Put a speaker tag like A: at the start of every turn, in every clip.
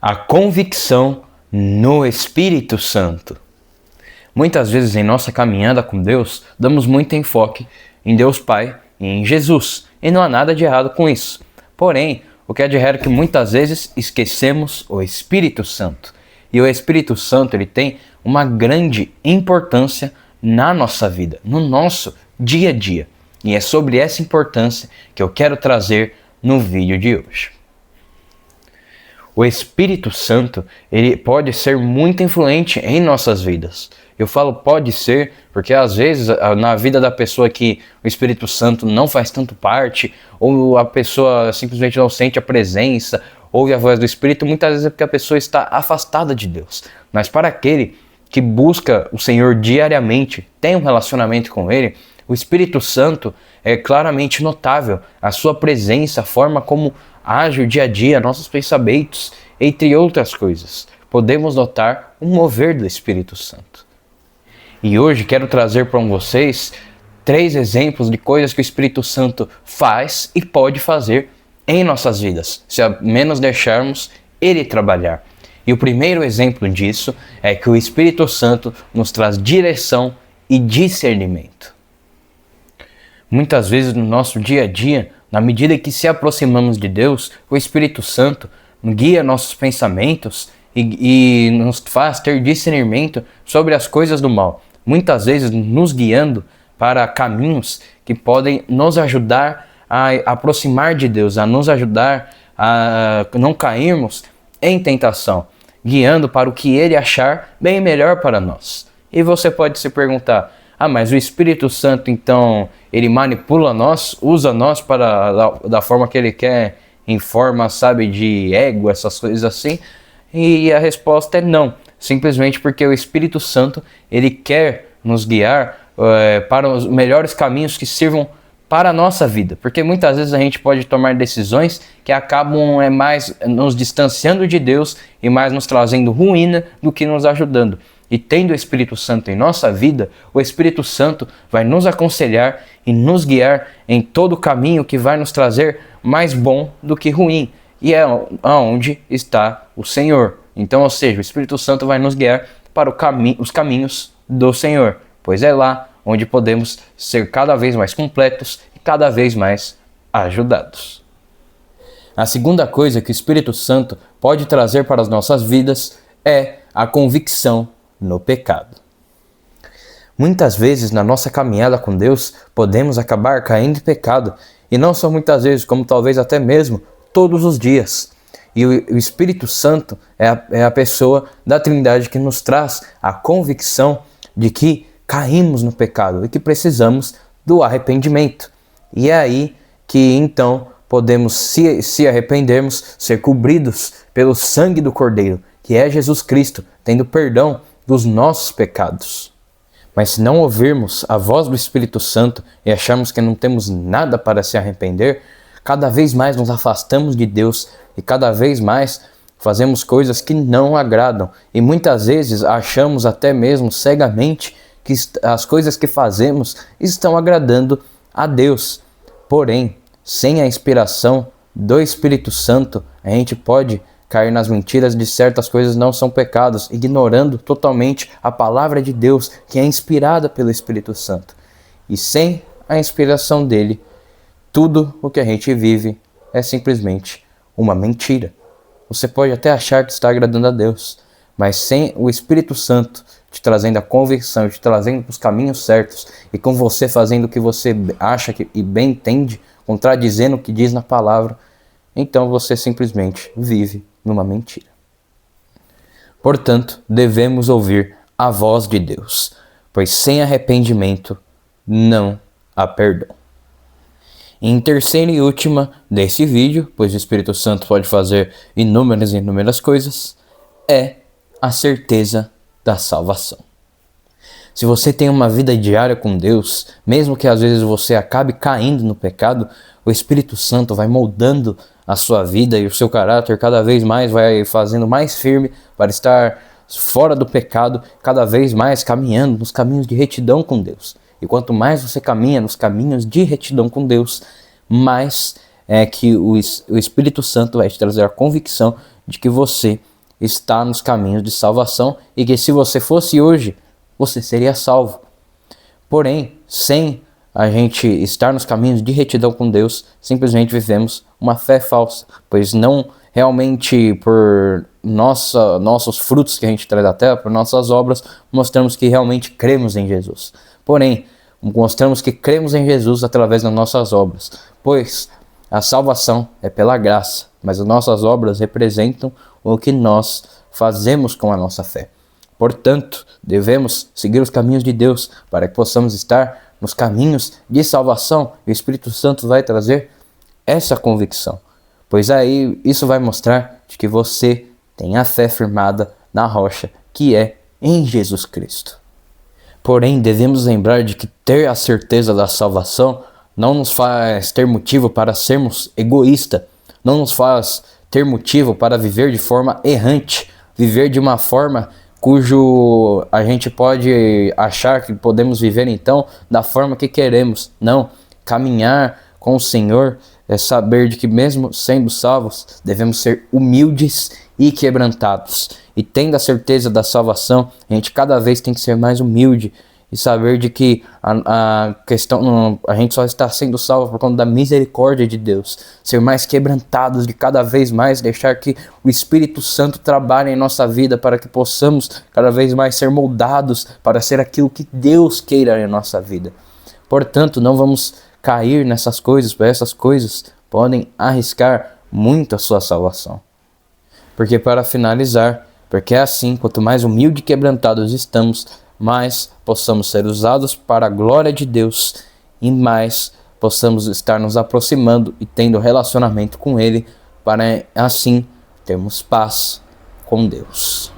A: A convicção no Espírito Santo. Muitas vezes em nossa caminhada com Deus, damos muito enfoque em Deus Pai e em Jesus, e não há nada de errado com isso. Porém, o que é de errado é que muitas vezes esquecemos o Espírito Santo. E o Espírito Santo ele tem uma grande importância na nossa vida, no nosso dia a dia. E é sobre essa importância que eu quero trazer no vídeo de hoje. O Espírito Santo, ele pode ser muito influente em nossas vidas. Eu falo pode ser, porque às vezes na vida da pessoa que o Espírito Santo não faz tanto parte, ou a pessoa simplesmente não sente a presença, ouve a voz do Espírito, muitas vezes é porque a pessoa está afastada de Deus. Mas para aquele que busca o Senhor diariamente, tem um relacionamento com Ele, o Espírito Santo é claramente notável, a sua presença, a forma como age o dia a dia, nossos pensamentos, entre outras coisas. Podemos notar um mover do Espírito Santo. E hoje quero trazer para vocês 3 exemplos de coisas que o Espírito Santo faz e pode fazer em nossas vidas, se ao menos deixarmos Ele trabalhar. E o primeiro exemplo disso é que o Espírito Santo nos traz direção e discernimento. Muitas vezes no nosso dia a dia, na medida que se aproximamos de Deus, o Espírito Santo guia nossos pensamentos e nos faz ter discernimento sobre as coisas do mal. Muitas vezes nos guiando para caminhos que podem nos ajudar a aproximar de Deus, a nos ajudar a não cairmos em tentação, guiando para o que Ele achar bem melhor para nós. E você pode se perguntar, mas o Espírito Santo então, ele manipula nós, usa nós da forma que Ele quer, em forma, de ego, essas coisas assim? E a resposta é não. Simplesmente porque o Espírito Santo, ele quer nos guiar para os melhores caminhos que sirvam para a nossa vida. Porque muitas vezes a gente pode tomar decisões que acabam mais nos distanciando de Deus e mais nos trazendo ruína do que nos ajudando. E tendo o Espírito Santo em nossa vida, o Espírito Santo vai nos aconselhar e nos guiar em todo o caminho que vai nos trazer mais bom do que ruim. E é aonde está o Senhor. Então, ou seja, o Espírito Santo vai nos guiar para os caminhos do Senhor, pois é lá onde podemos ser cada vez mais completos e cada vez mais ajudados. A segunda coisa que o Espírito Santo pode trazer para as nossas vidas é a convicção no pecado. Muitas vezes na nossa caminhada com Deus podemos acabar caindo em pecado, e não só muitas vezes, como talvez até mesmo todos os dias. E o Espírito Santo é a pessoa da Trindade que nos traz a convicção de que caímos no pecado e que precisamos do arrependimento. E é aí que então podemos, se arrependermos, ser cobridos pelo sangue do Cordeiro, que é Jesus Cristo, tendo perdão dos nossos pecados. Mas se não ouvirmos a voz do Espírito Santo e acharmos que não temos nada para se arrepender, cada vez mais nos afastamos de Deus e cada vez mais fazemos coisas que não agradam. E muitas vezes achamos até mesmo cegamente que as coisas que fazemos estão agradando a Deus. Porém, sem a inspiração do Espírito Santo, a gente pode cair nas mentiras de certas coisas não são pecados, ignorando totalmente a palavra de Deus, que é inspirada pelo Espírito Santo. E sem a inspiração dele, tudo o que a gente vive é simplesmente uma mentira. Você pode até achar que está agradando a Deus, mas sem o Espírito Santo te trazendo a convicção, te trazendo para os caminhos certos, e com você fazendo o que você acha e bem entende, contradizendo o que diz na palavra, então você simplesmente vive numa mentira. Portanto, devemos ouvir a voz de Deus, pois sem arrependimento não há perdão. Em terceira e última desse vídeo, pois o Espírito Santo pode fazer inúmeras coisas, é a certeza da salvação. Se você tem uma vida diária com Deus, mesmo que às vezes você acabe caindo no pecado, o Espírito Santo vai moldando a sua vida e o seu caráter cada vez mais, vai fazendo mais firme para estar fora do pecado, cada vez mais caminhando nos caminhos de retidão com Deus. E quanto mais você caminha nos caminhos de retidão com Deus, mais é que o Espírito Santo vai te trazer a convicção de que você está nos caminhos de salvação e que se você fosse hoje, você seria salvo. Porém, sem a gente estar nos caminhos de retidão com Deus, simplesmente vivemos uma fé falsa, pois não realmente por nossos frutos que a gente traz da terra, por nossas obras, mostramos que realmente cremos em Jesus. Porém, mostramos que cremos em Jesus através das nossas obras, pois a salvação é pela graça, mas as nossas obras representam o que nós fazemos com a nossa fé. Portanto, devemos seguir os caminhos de Deus para que possamos estar nos caminhos de salvação, e o Espírito Santo vai trazer essa convicção, pois aí isso vai mostrar de que você tem a fé firmada na rocha, que é em Jesus Cristo. Porém, devemos lembrar de que ter a certeza da salvação não nos faz ter motivo para sermos egoístas, não nos faz ter motivo para viver de forma errante, viver de uma forma cujo a gente pode achar que podemos viver então da forma que queremos. Não, caminhar com o Senhor é saber de que mesmo sendo salvos, devemos ser humildes e quebrantados. E tendo a certeza da salvação, a gente cada vez tem que ser mais humilde e saber de que a gente só está sendo salvo por conta da misericórdia de Deus. Ser mais quebrantados de cada vez mais, deixar que o Espírito Santo trabalhe em nossa vida para que possamos cada vez mais ser moldados para ser aquilo que Deus queira em nossa vida. Portanto, não vamos cair nessas coisas, pois essas coisas podem arriscar muito a sua salvação. Porque para finalizar, porque é assim, quanto mais humilde e quebrantados estamos, mais possamos ser usados para a glória de Deus e mais possamos estar nos aproximando e tendo relacionamento com Ele, para assim termos paz com Deus.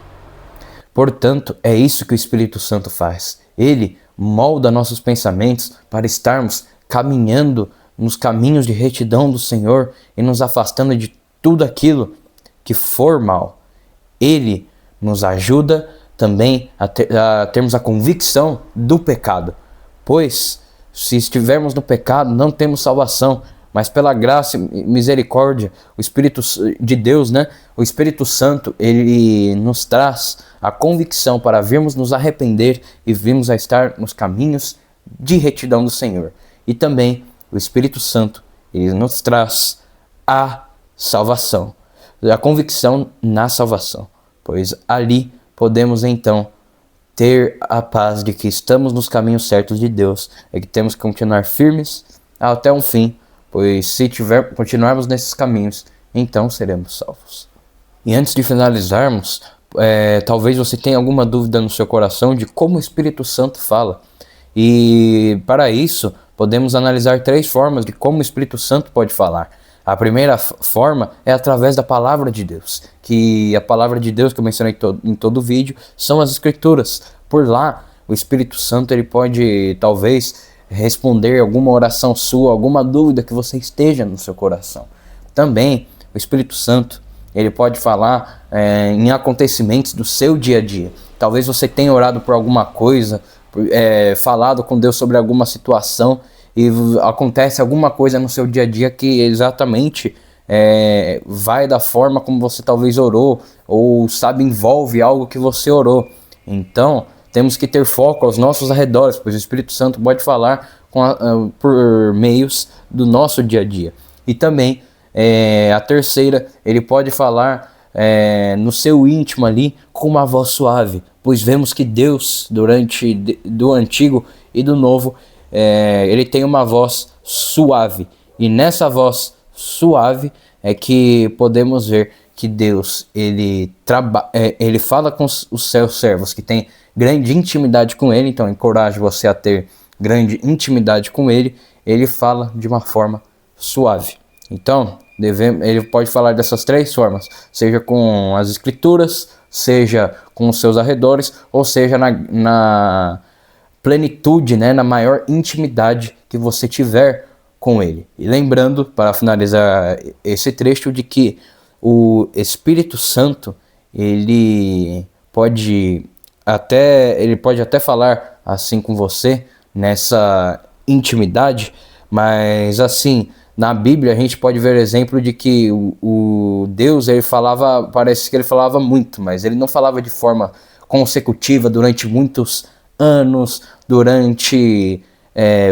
A: Portanto, é isso que o Espírito Santo faz. Ele molda nossos pensamentos para estarmos caminhando nos caminhos de retidão do Senhor e nos afastando de tudo aquilo que for mal. Ele nos ajuda também a termos a convicção do pecado, pois se estivermos no pecado não temos salvação, mas pela graça e misericórdia, o Espírito de Deus, o Espírito Santo, ele nos traz a convicção para virmos nos arrepender e virmos a estar nos caminhos de retidão do Senhor. E também o Espírito Santo, ele nos traz a salvação, a convicção na salvação, pois ali podemos então ter a paz de que estamos nos caminhos certos de Deus e que temos que continuar firmes até um fim, pois se continuarmos nesses caminhos, então seremos salvos. E antes de finalizarmos, talvez você tenha alguma dúvida no seu coração de como o Espírito Santo fala. E para isso, podemos analisar 3 formas de como o Espírito Santo pode falar. A primeira forma é através da palavra de Deus, que a palavra de Deus que eu mencionei em todo o vídeo são as Escrituras. Por lá, o Espírito Santo ele pode talvez responder alguma oração sua, alguma dúvida que você esteja no seu coração. Também, o Espírito Santo ele pode falar em acontecimentos do seu dia a dia. Talvez você tenha orado por alguma coisa, falado com Deus sobre alguma situação, e acontece alguma coisa no seu dia a dia que exatamente vai da forma como você talvez orou, ou envolve algo que você orou. Então, temos que ter foco aos nossos arredores, pois o Espírito Santo pode falar por meios do nosso dia a dia. E também, a terceira, ele pode falar no seu íntimo ali com uma voz suave, pois vemos que Deus, do Antigo e do Novo, ele tem uma voz suave, e nessa voz suave é que podemos ver que Deus ele fala com os seus servos que tem grande intimidade com Ele. Então encorajo você a ter grande intimidade com Ele. Ele fala de uma forma suave. Então ele pode falar dessas 3 formas, seja com as Escrituras, seja com os seus arredores, ou seja na plenitude, na maior intimidade que você tiver com Ele. E lembrando, para finalizar esse trecho, de que o Espírito Santo ele pode até falar assim com você nessa intimidade, mas assim Na Bíblia a gente pode ver exemplo de que o Deus, ele falava, parece que ele falava muito, mas ele não falava de forma consecutiva durante muitos anos, durante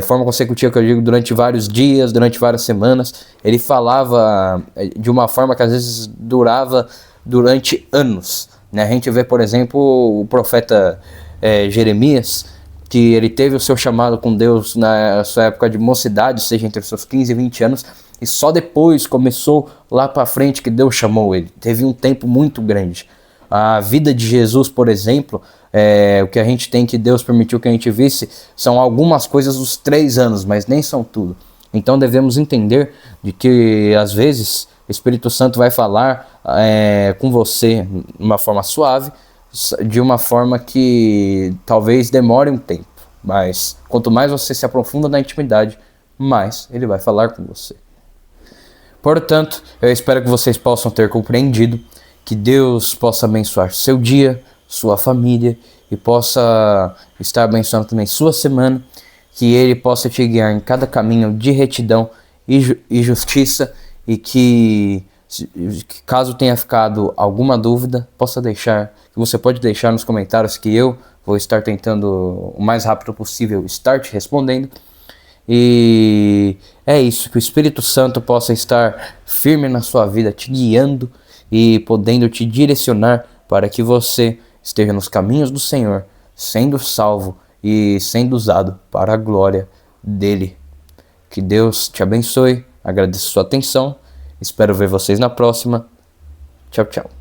A: forma consecutiva que eu digo, durante vários dias, durante várias semanas. Ele falava de uma forma que às vezes durava durante anos, né? A gente vê, por exemplo, o profeta Jeremias, que ele teve o seu chamado com Deus na sua época de mocidade, seja entre os seus 15 e 20 anos, e só depois começou lá para frente que Deus chamou ele. Teve um tempo muito grande. A vida de Jesus, por exemplo, o que a gente tem que Deus permitiu que a gente visse, são algumas coisas dos 3 anos, mas nem são tudo. Então devemos entender de que às vezes o Espírito Santo vai falar com você de uma forma suave, de uma forma que talvez demore um tempo, mas quanto mais você se aprofunda na intimidade, mais ele vai falar com você. Portanto, eu espero que vocês possam ter compreendido, que Deus possa abençoar seu dia, sua família, e possa estar abençoando também sua semana, que ele possa te guiar em cada caminho de retidão e justiça, e que caso tenha ficado alguma dúvida, que você pode deixar nos comentários, que eu vou estar tentando o mais rápido possível estar te respondendo. E é isso, que o Espírito Santo possa estar firme na sua vida, te guiando e podendo te direcionar para que você esteja nos caminhos do Senhor, sendo salvo e sendo usado para a glória dele. Que Deus te abençoe, agradeço sua atenção, espero ver vocês na próxima. Tchau, tchau.